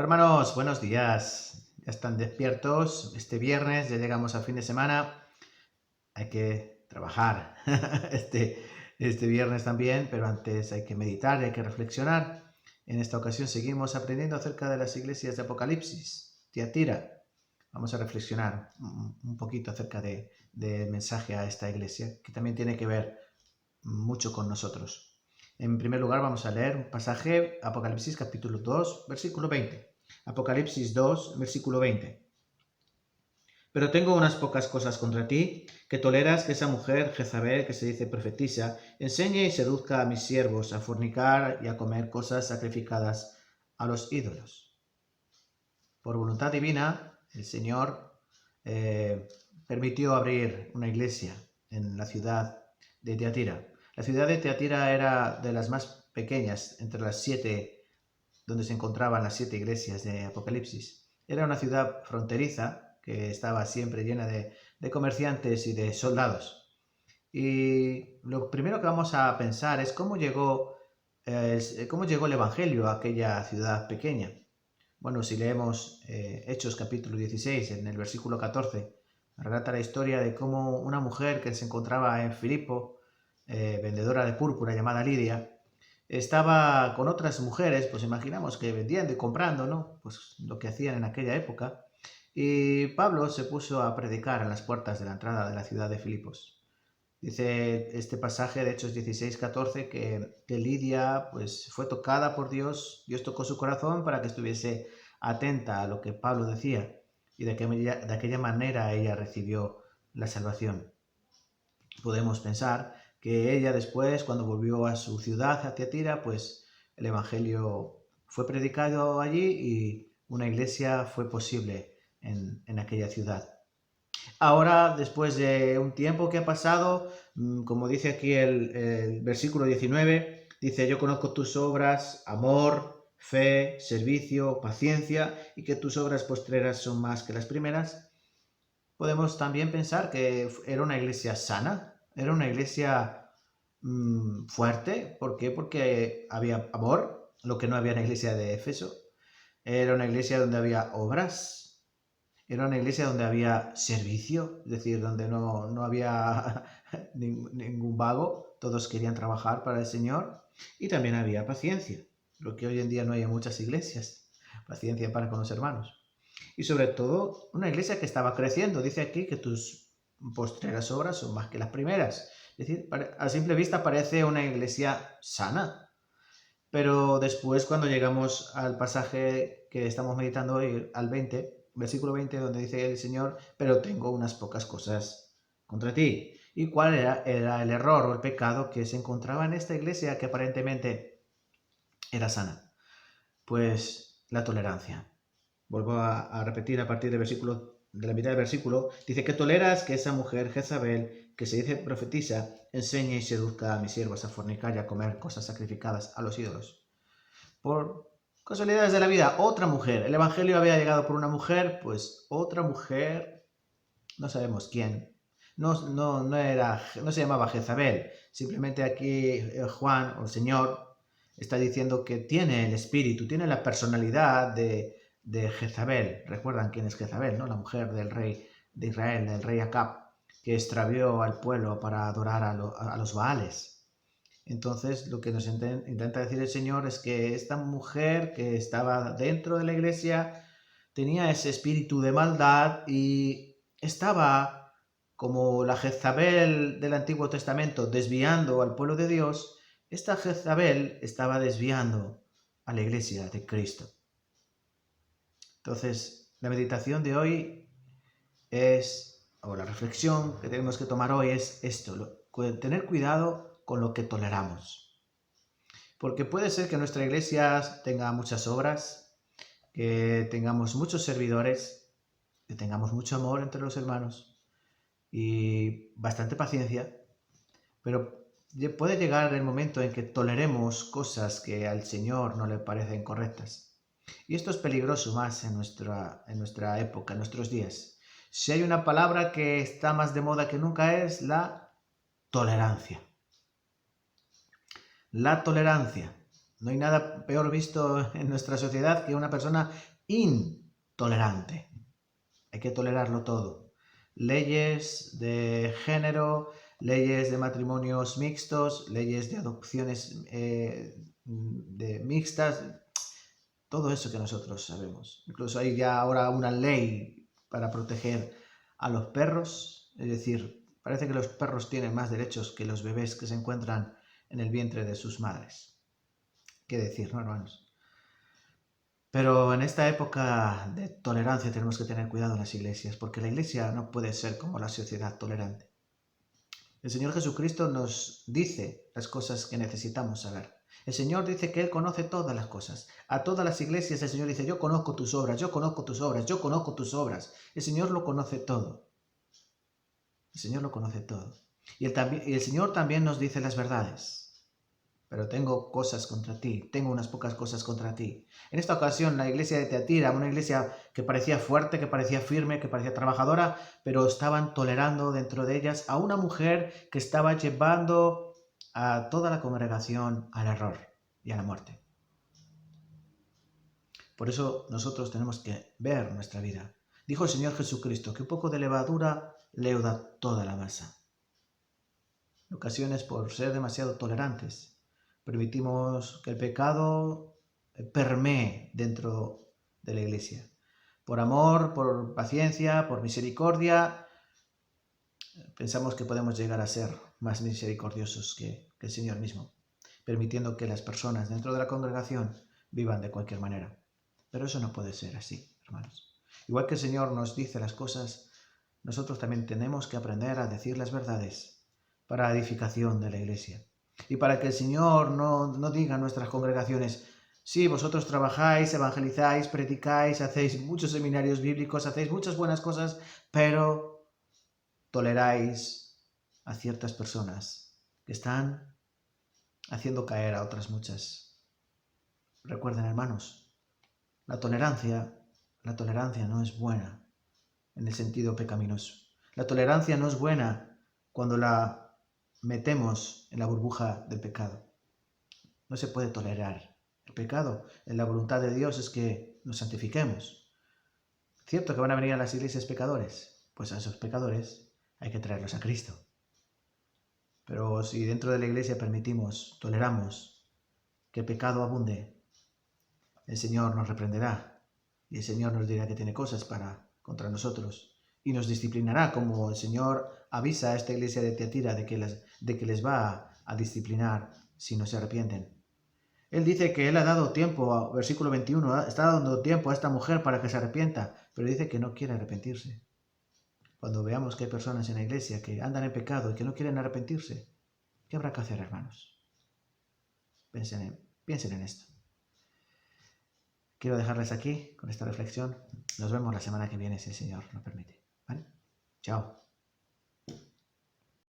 Hola hermanos, buenos días. Ya están despiertos. Este viernes ya llegamos al fin de semana. Hay que trabajar este viernes también, pero antes hay que meditar y hay que reflexionar. En esta ocasión seguimos aprendiendo acerca de las iglesias de Apocalipsis, Tiatira. Vamos a reflexionar un poquito acerca del mensaje a esta iglesia, que también tiene que ver mucho con nosotros. En primer lugar vamos a leer un pasaje, Apocalipsis capítulo 2, versículo 20. Apocalipsis 2, versículo 20. Pero tengo unas pocas cosas contra ti, que toleras que esa mujer, Jezabel, que se dice profetisa, enseñe y seduzca a mis siervos a fornicar y a comer cosas sacrificadas a los ídolos. Por voluntad divina, el Señor permitió abrir una iglesia en la ciudad de Tiatira. La ciudad de Tiatira era de las más pequeñas entre las 7 donde se encontraban las 7 iglesias de Apocalipsis. Era una ciudad fronteriza que estaba siempre llena de comerciantes y de soldados. Y lo primero que vamos a pensar es cómo llegó el Evangelio a aquella ciudad pequeña. Bueno, si leemos Hechos capítulo 16, en el versículo 14, relata la historia de cómo una mujer que se encontraba en Filipo, vendedora de púrpura llamada Lidia, estaba con otras mujeres, pues imaginamos que vendiendo y comprando, ¿no? Pues lo que hacían en aquella época. Y Pablo se puso a predicar a las puertas de la entrada de la ciudad de Filipos. Dice este pasaje de Hechos 16, 14 que Lidia pues, fue tocada por Dios, Dios tocó su corazón para que estuviese atenta a lo que Pablo decía y de aquella manera ella recibió la salvación. Podemos pensar que ella después, cuando volvió a su ciudad, a Tiatira, pues el Evangelio fue predicado allí y una iglesia fue posible en aquella ciudad. Ahora, después de un tiempo que ha pasado, como dice aquí el versículo 19, dice, yo conozco tus obras, amor, fe, servicio, paciencia, y que tus obras postreras son más que las primeras. Podemos también pensar que era una iglesia sana, era una iglesia fuerte. ¿Por qué? Porque había amor, lo que no había en la iglesia de Éfeso. Era una iglesia donde había obras, era una iglesia donde había servicio, es decir, donde no había ningún vago, todos querían trabajar para el Señor, y también había paciencia, lo que hoy en día no hay en muchas iglesias, paciencia para con los hermanos. Y sobre todo, una iglesia que estaba creciendo. Dice aquí que tus postreras obras son más que las primeras. Es decir, a simple vista parece una iglesia sana. Pero después, cuando llegamos al pasaje que estamos meditando hoy, al 20, versículo 20, donde dice el Señor, pero tengo unas pocas cosas contra ti. ¿Y cuál era el error o el pecado que se encontraba en esta iglesia que aparentemente era sana? Pues la tolerancia. Vuelvo a repetir a partir de la mitad del versículo. Dice que toleras que esa mujer Jezabel, que se dice profetisa, enseñe y seduzca a mis siervos a fornicar y a comer cosas sacrificadas a los ídolos. Por casualidades de la vida, otra mujer. El Evangelio había llegado por una mujer, pues otra mujer, no sabemos quién. No se llamaba Jezabel. Simplemente aquí Juan, o el Señor, está diciendo que tiene el espíritu, tiene la personalidad de Jezabel. ¿Recuerdan quién es Jezabel, no? La mujer del rey de Israel, del rey Acab, que extravió al pueblo para adorar a los Baales. Entonces, lo que nos intenta decir el Señor es que esta mujer que estaba dentro de la iglesia tenía ese espíritu de maldad y estaba, como la Jezabel del Antiguo Testamento, desviando al pueblo de Dios. Esta Jezabel estaba desviando a la iglesia de Cristo. Entonces, la meditación de hoy o la reflexión que tenemos que tomar hoy es esto, tener cuidado con lo que toleramos. Porque puede ser que nuestra iglesia tenga muchas obras, que tengamos muchos servidores, que tengamos mucho amor entre los hermanos y bastante paciencia, pero puede llegar el momento en que toleremos cosas que al Señor no le parecen correctas. Y esto es peligroso más en nuestra época, en nuestros días. Si hay una palabra que está más de moda que nunca es la tolerancia. La tolerancia. No hay nada peor visto en nuestra sociedad que una persona intolerante. Hay que tolerarlo todo. Leyes de género, leyes de matrimonios mixtos, leyes de adopciones mixtas, todo eso que nosotros sabemos. Incluso hay ya ahora una ley para proteger a los perros, es decir, parece que los perros tienen más derechos que los bebés que se encuentran en el vientre de sus madres. ¿Qué decir, no, hermanos? Pero en esta época de tolerancia tenemos que tener cuidado en las iglesias, porque la iglesia no puede ser como la sociedad tolerante. El Señor Jesucristo nos dice las cosas que necesitamos saber. El Señor dice que Él conoce todas las cosas. A todas las iglesias el Señor dice, yo conozco tus obras, yo conozco tus obras, yo conozco tus obras. El Señor lo conoce todo. El Señor lo conoce todo. Y el Señor también nos dice las verdades. Pero tengo cosas contra ti, tengo unas pocas cosas contra ti. En esta ocasión la iglesia de Teatira, una iglesia que parecía fuerte, que parecía firme, que parecía trabajadora, pero estaban tolerando dentro de ellas a una mujer que estaba llevando a toda la congregación al error y a la muerte. Por eso nosotros tenemos que ver nuestra vida. Dijo el Señor Jesucristo que un poco de levadura leuda toda la masa. En ocasiones, por ser demasiado tolerantes, permitimos que el pecado permee dentro de la iglesia. Por amor, por paciencia, por misericordia, pensamos que podemos llegar a ser más misericordiosos que el Señor mismo, permitiendo que las personas dentro de la congregación vivan de cualquier manera. Pero eso no puede ser así, hermanos. Igual que el Señor nos dice las cosas, nosotros también tenemos que aprender a decir las verdades para la edificación de la iglesia. Y para que el Señor no diga a nuestras congregaciones, sí, vosotros trabajáis, evangelizáis, predicáis, hacéis muchos seminarios bíblicos, hacéis muchas buenas cosas, pero toleráis a ciertas personas que están haciendo caer a otras muchas. Recuerden, hermanos, la tolerancia no es buena en el sentido pecaminoso. La tolerancia no es buena cuando la metemos en la burbuja del pecado. No se puede tolerar el pecado. En la voluntad de Dios es que nos santifiquemos. ¿Cierto que van a venir a las iglesias pecadores? Pues a esos pecadores hay que traerlos a Cristo. Pero si dentro de la iglesia toleramos que el pecado abunde, el Señor nos reprenderá y el Señor nos dirá que tiene cosas contra nosotros y nos disciplinará, como el Señor avisa a esta iglesia de Teatira de que les va a disciplinar si no se arrepienten. Él dice que Él ha dado tiempo, versículo 21, está dando tiempo a esta mujer para que se arrepienta, pero dice que no quiere arrepentirse. Cuando veamos que hay personas en la iglesia que andan en pecado y que no quieren arrepentirse, ¿qué habrá que hacer, hermanos? Piensen en esto. Quiero dejarles aquí con esta reflexión. Nos vemos la semana que viene, si el Señor nos permite. ¿Vale? Chao.